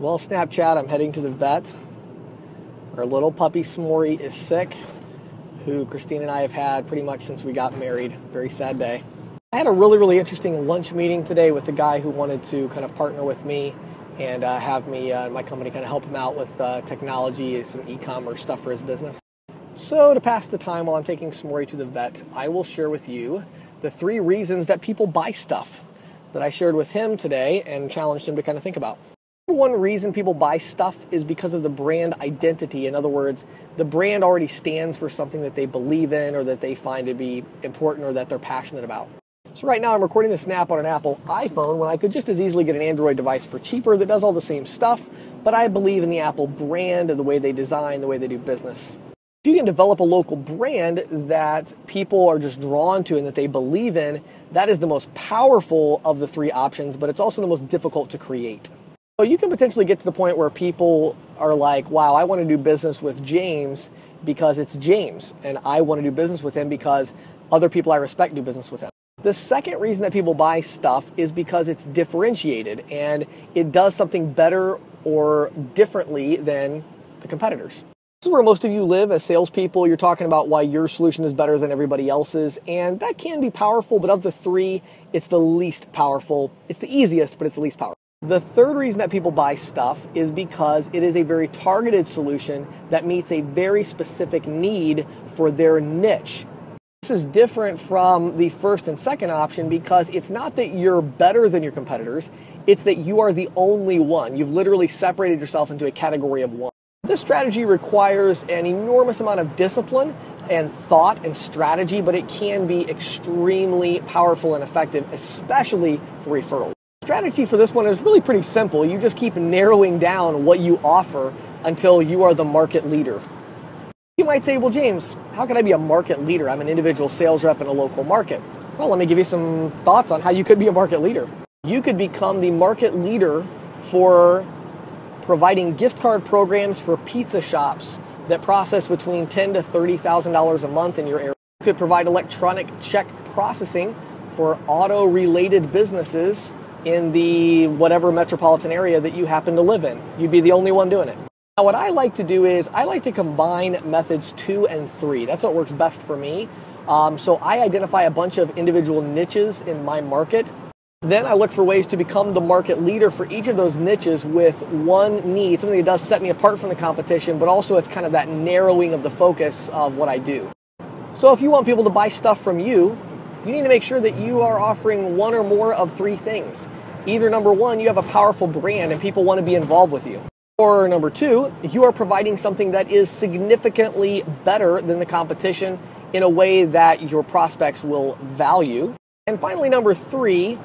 Well, Snapchat, I'm heading to the vet. Our little puppy S'more is sick, who Christine and I have had pretty much since we got married. Very sad day. I had a really interesting lunch meeting today with the guy who wanted to kind of partner with me and have me and my company kind of help him out with technology, some e-commerce stuff for his business. So to pass the time while I'm taking S'more to the vet, I will share with you the 3 reasons that people buy stuff that I shared with him today and challenged him to kind of think about. One reason people buy stuff is because of the brand identity. In other words, the brand already stands for something that they believe in or that they find to be important or that they're passionate about. So right now I'm recording this Snap on an Apple iPhone when I could just as easily get an Android device for cheaper that does all the same stuff, but I believe in the Apple brand and the way they design, the way they do business. If you can develop a local brand that people are just drawn to and that they believe in, that is the most powerful of the 3 options, but it's also the most difficult to create. So you can potentially get to the point where people are like, wow, I want to do business with James because it's James, and I want to do business with him because other people I respect do business with him. The second reason that people buy stuff is because it's differentiated and it does something better or differently than the competitors. This is where most of you live as salespeople. You're talking about why your solution is better than everybody else's, and that can be powerful, but of the 3, it's the least powerful. It's the easiest, but it's the least powerful. The third reason that people buy stuff is because it is a very targeted solution that meets a very specific need for their niche. This is different from the first and second option because it's not that you're better than your competitors, it's that you are the only one. You've literally separated yourself into a category of one. This strategy requires an enormous amount of discipline and thought and strategy, but it can be extremely powerful and effective, especially for referrals. The strategy for this one is really pretty simple. You just keep narrowing down what you offer until you are the market leader. You might say, well, James, how can I be a market leader? I'm an individual sales rep in a local market. Well, let me give you some thoughts on how you could be a market leader. You could become the market leader for providing gift card programs for pizza shops that process between $10,000 to $30,000 a month in your area. You could provide electronic check processing for auto-related businesses in the whatever metropolitan area that you happen to live in. You'd be the only one doing it. Now, what I like to do is I like to combine methods 2 and 3. That's what works best for me. So I identify a bunch of individual niches in my market. Then I look for ways to become the market leader for each of those niches with one need, something that does set me apart from the competition, but also it's kind of that narrowing of the focus of what I do. So if you want people to buy stuff from you, you need to make sure that you are offering one or more of 3 things. Either number 1, you have a powerful brand and people want to be involved with you. Or number 2, you are providing something that is significantly better than the competition in a way that your prospects will value. And finally, number 3,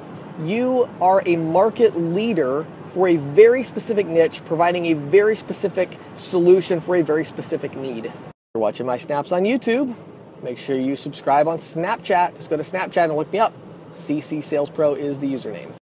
you are a market leader for a very specific niche, providing a very specific solution for a very specific need. If you're watching my snaps on YouTube, make sure you subscribe on Snapchat. Just go to Snapchat and look me up. CC Sales Pro is the username.